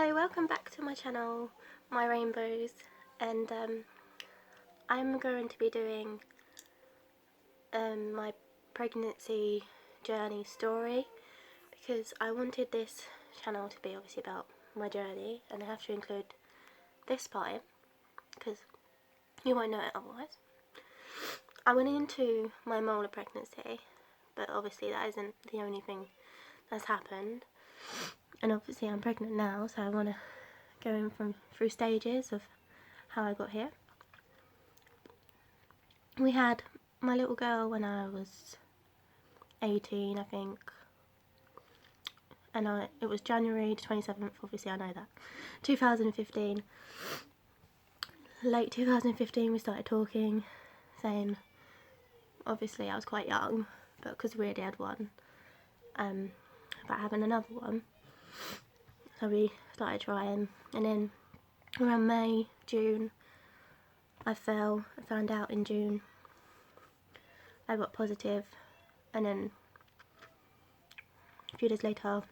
Hello, welcome back to my channel, My Rainbows, and I'm going to be doing my pregnancy journey story because I wanted this channel to be obviously about my journey, and I have to include this part in because you won't know it otherwise. I went into my molar pregnancy, but obviously that isn't the only thing that's happened, and obviously I'm pregnant now, so I want to going through stages of how I got here. We had my little girl when I was 18, I think, and it was January 27th, obviously I know that, 2015. Late 2015 we started talking, saying, obviously I was quite young, but because we already had one, about having another one. So we started trying, and then around May, June, I found out in June, I got positive, and then a few days later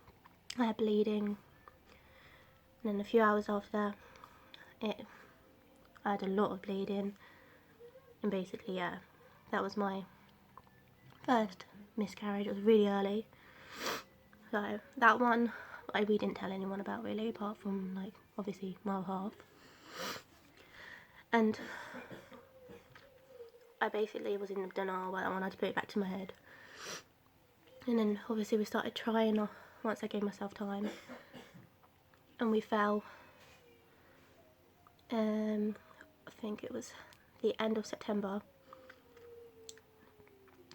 I had bleeding, and then a few hours after I had a lot of bleeding, and basically that was my first miscarriage. It was really early, so that one we didn't tell anyone about really, apart from like obviously my half. And I basically was in denial about that one. I had to put it back to my head. And then obviously we started trying once I gave myself time. And we fell, I think it was the end of September,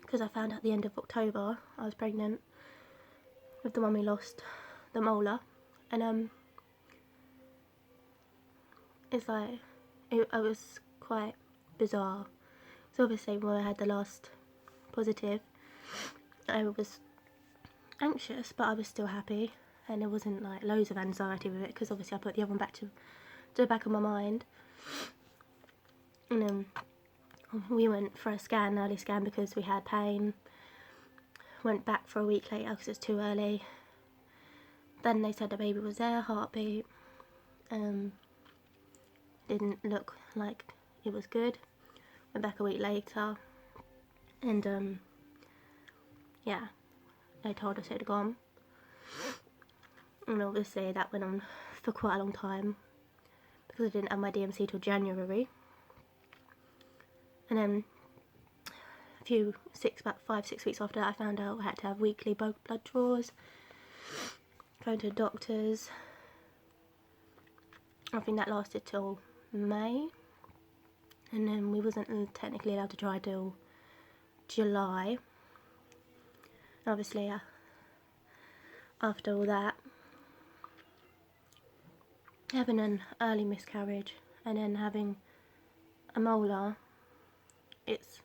because I found out at the end of October I was pregnant with the one we lost, the molar. And it's like, it was quite bizarre. So obviously when I had the last positive, I was anxious, but I was still happy, and there wasn't like loads of anxiety with it, because obviously I put the other one back to the back of my mind. And then we went for a scan, early scan, because we had pain. Went back for a week later because it's too early. Then they said the baby was there, heartbeat. Didn't look like it was good. Went back a week later, and yeah, they told us it had gone. And obviously that went on for quite a long time, because I didn't have my DMC till January. And then about 5-6 weeks after that, I found out I had to have weekly blood draws, going to doctors. I think that lasted till May, and then we wasn't technically allowed to try till July. Obviously after all that, having an early miscarriage and then having a molar, it's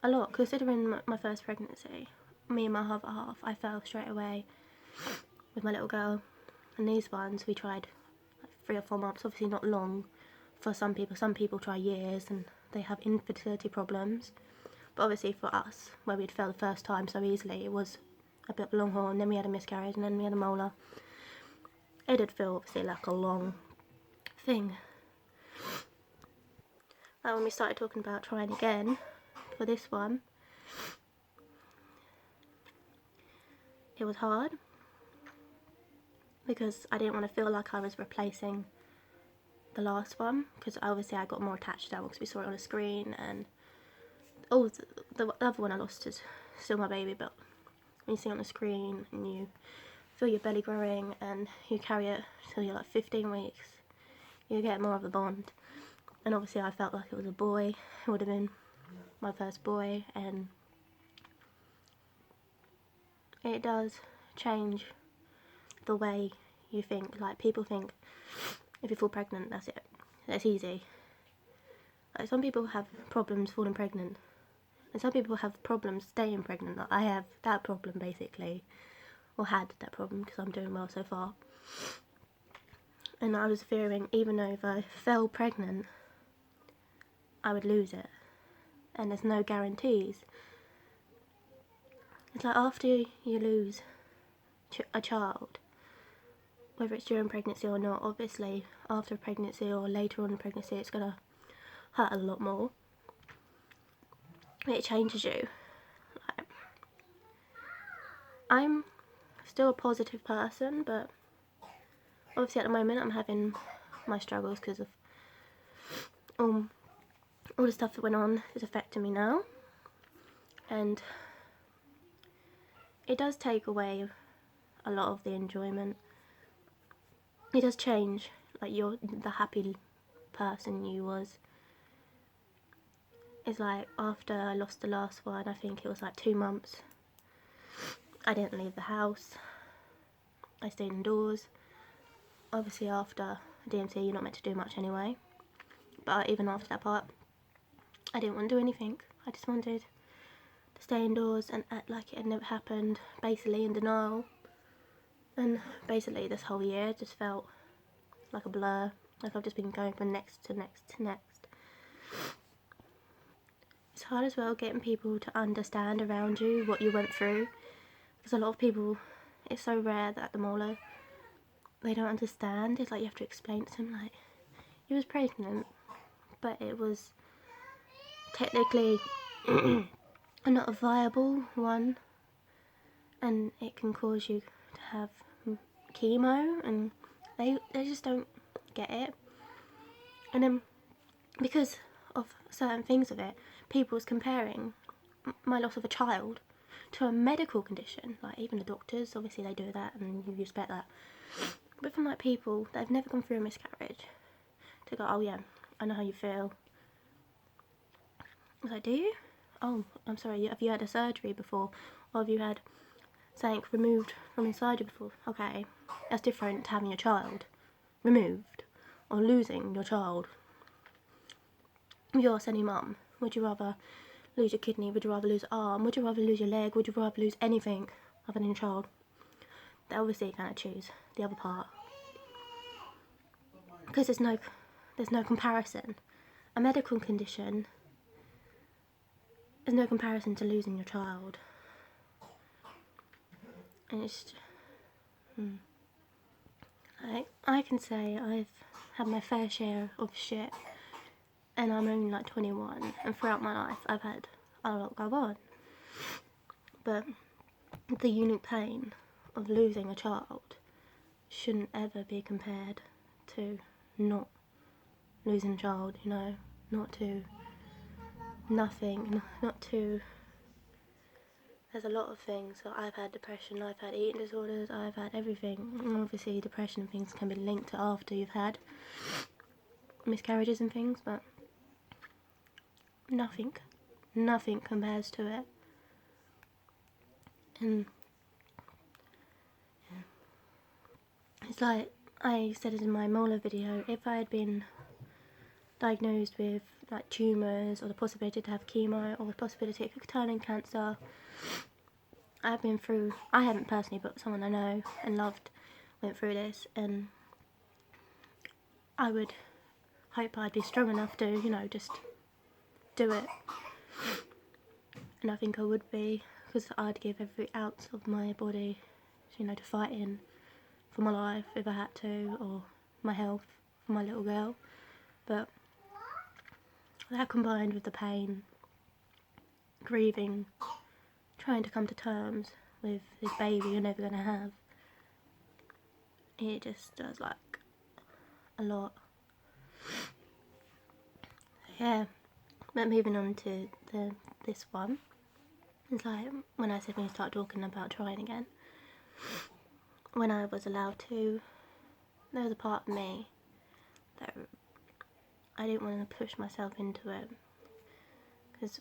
a lot, considering my first pregnancy. Me and my other half, I fell straight away with my little girl, and these ones we tried like 3 or 4 months, obviously not long for some people try years, and they have infertility problems. But obviously for us, where we'd fell the first time so easily, it was a bit of a long haul, and then we had a miscarriage, and then we had a molar. It did feel obviously like a long thing. When we started talking about trying again for this one, it was hard, because I didn't want to feel like I was replacing the last one, because obviously I got more attached to that one because we saw it on a screen, and the other one I lost is still my baby, but when you see it on the screen and you feel your belly growing and you carry it till you're like 15 weeks, you get more of a bond. And obviously I felt like it was a boy. It would have been my first boy, and it does change the way you think. Like, people think if you fall pregnant, that's it, that's easy. Like, some people have problems falling pregnant, and some people have problems staying pregnant. Like, I have that problem basically, or had that problem, because I'm doing well so far. And I was fearing, even though if I fell pregnant, I would lose it, and there's no guarantees. It's like, after you lose a child, whether it's during pregnancy or not. Obviously, after pregnancy or later on in pregnancy, it's gonna hurt a lot more. It changes you. Like, I'm still a positive person, but obviously at the moment I'm having my struggles because of all the stuff that went on is affecting me now, and it does take away a lot of the enjoyment. It does change, like the happy person you was. It's like after I lost the last one, I think it was like 2 months, I didn't leave the house. I stayed indoors. Obviously after DMC you're not meant to do much anyway, but even after that part I didn't want to do anything. I just wanted to stay indoors and act like it had never happened, basically in denial. And basically this whole year just felt like a blur, like I've just been going from next to next to next. It's hard as well getting people to understand around you what you went through, because a lot of people, it's so rare that at the molar they don't understand. It's like you have to explain to them, like, you was pregnant, but it was technically not a viable one, and it can cause you to have chemo, and they just don't get it. And then because of certain things of it, people's comparing my loss of a child to a medical condition. Like even the doctors, obviously they do that and you respect that, but from like people that have never gone through a miscarriage to go, oh yeah, I know how you feel. I was like, do you? Oh, I'm sorry, have you had a surgery before, or have you had something removed from inside you before? Okay, that's different to having your child removed or losing your child. If you ask any mum, would you rather lose your kidney? Would you rather lose an arm? Would you rather lose your leg? Would you rather lose anything other than your child? They obviously can't choose the other part, because there's no comparison. A medical condition, there's no comparison to losing your child. And it's I can say I've had my fair share of shit, and I'm only like 21, and throughout my life I've had a lot go on. But the unique pain of losing a child shouldn't ever be compared to not losing a child, you know, not to nothing, not to... There's a lot of things. So I've had depression, I've had eating disorders, I've had everything. And obviously depression and things can be linked to after you've had miscarriages and things, but nothing compares to it. And yeah. It's like I said it in my molar video, if I had been diagnosed with like tumours, or the possibility to have chemo, or the possibility it could turn in cancer, I've been through, I haven't personally, but someone I know and loved went through this, and I would hope I'd be strong enough to, you know, just do it. And I think I would be, because I'd give every ounce of my body, you know, to fight in for my life if I had to, or my health for my little girl. But that combined with the pain, grieving, trying to come to terms with this baby you're never going to have, it just does like a lot. Yeah, but moving on to this one, it's like when I said when you start talking about trying again, when I was allowed to, there was a part of me that I didn't want to push myself into it, because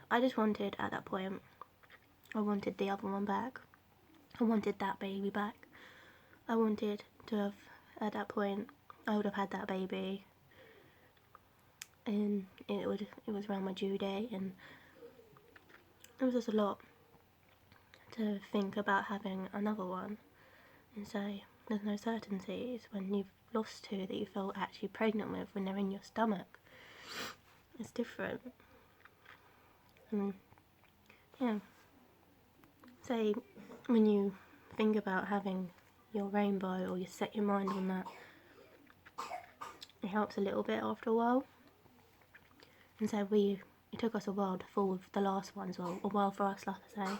I just wanted, at that point, I wanted the other one back. I wanted that baby back. I wanted to have, at that point, I would have had that baby, and it was around my due date, and it was just a lot to think about having another one, and say there's no certainties when you've lost two that you felt actually pregnant with when they're in your stomach. It's different. And yeah, say when you think about having your rainbow, or you set your mind on that, it helps a little bit after a while. And so it took us a while to fall with the last one as well, a while for us, like I say.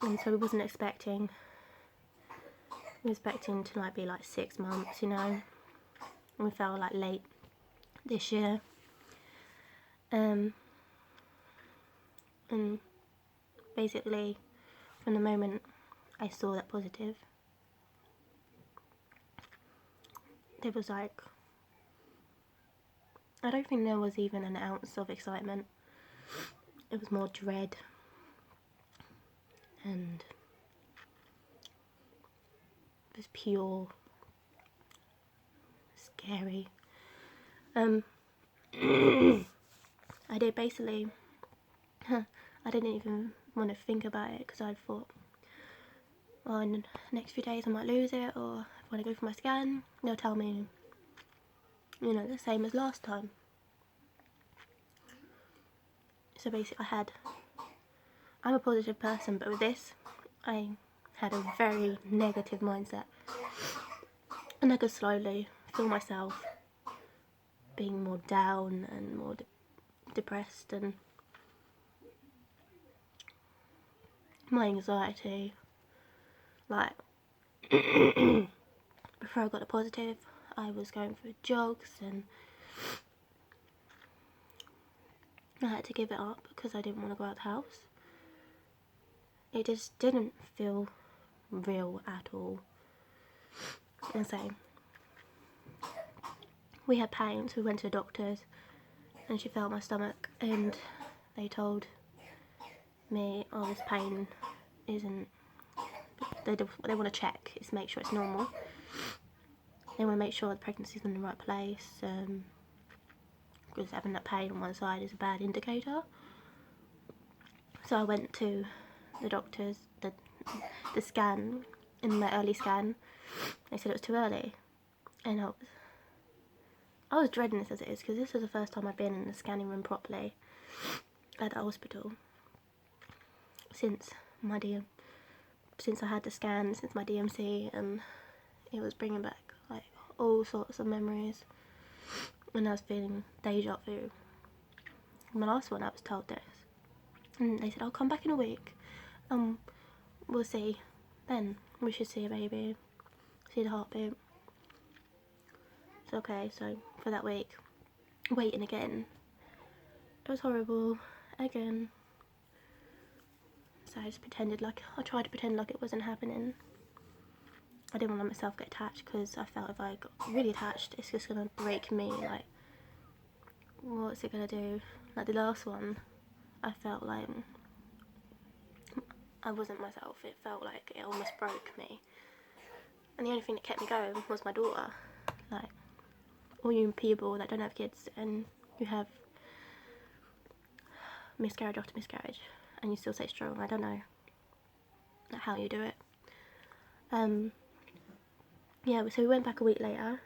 And so we wasn't expecting, to like be like 6 months, you know. And we felt like late this year. And basically, from the moment I saw that positive, it was like, I don't think there was even an ounce of excitement. It was more dread and it was pure scary. I did basically, I didn't even want to think about it because I thought, well, in the next few days I might lose it, or if I want to go for my scan, they'll tell me, you know, the same as last time. So basically I'm a positive person, but with this, I had a very negative mindset. And I could slowly feel myself being more down and more depressed, and my anxiety, like, before I got a positive, I was going for jogs and I had to give it up because I didn't want to go out the house. It just didn't feel real at all. And so we had pains, we went to the doctors and she felt my stomach and they told me, oh, this pain isn't, they want to check, is make sure it's normal. They want to make sure the pregnancy's in the right place, because having that pain on one side is a bad indicator. So I went to the doctors, the scan, in my early scan, they said it was too early. And I was dreading this as it is, because this was the first time I'd been in the scanning room properly at the hospital since I had the scan, since my DMC, and it was bringing back like all sorts of memories, and I was feeling deja vu. My last one I was told this, and they said, I'll come back in a week, we'll see then, we should see a baby, see the heartbeat. So okay, so for that week, waiting again, it was horrible again. So I just I tried to pretend like it wasn't happening. I didn't want to let myself get attached, because I felt if I got really attached, it's just going to break me. Like, what's it going to do? Like the last one, I felt like I wasn't myself. It felt like it almost broke me. And the only thing that kept me going was my daughter. Like, all you people that don't have kids and you have miscarriage after miscarriage and you still stay strong, I don't know how you do it. Yeah, so we went back a week later,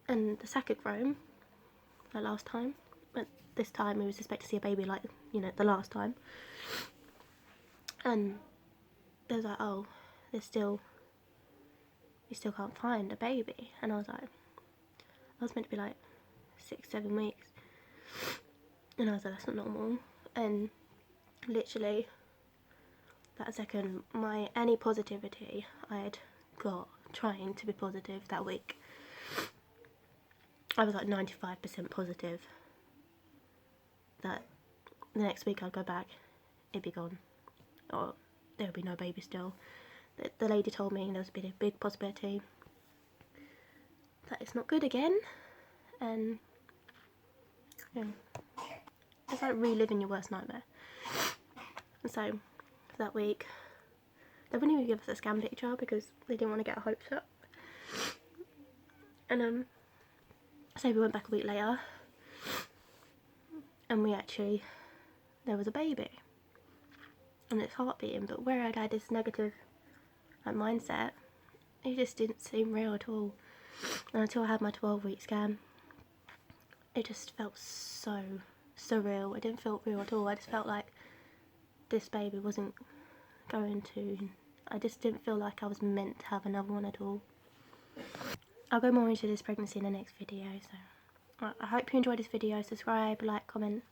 and the sac had grown, like last time, but this time we was expected to see a baby like, you know, the last time. And they was like, oh, you still can't find a baby. And I was like, I was meant to be like 6-7 weeks. And I was like, that's not normal. And literally, that second, any positivity I had got trying to be positive that week, I was like 95% positive that the next week I'd go back, it'd be gone, or there would be no baby still. The lady told me there was a big possibility that it's not good again, and yeah, it's like reliving your worst nightmare. And so that week, they wouldn't even give us a scan picture because they didn't want to get our hopes up. And so we went back a week later, and there was a baby, and it's heart beating. But where I'd had this negative mindset, it just didn't seem real at all. And until I had my 12-week scan, it just felt so surreal. It didn't feel real at all. I just felt like this baby wasn't going to I just didn't feel like I was meant to have another one at all. I'll go more into this pregnancy in the next video, so I hope you enjoyed this video. Subscribe, like, comment,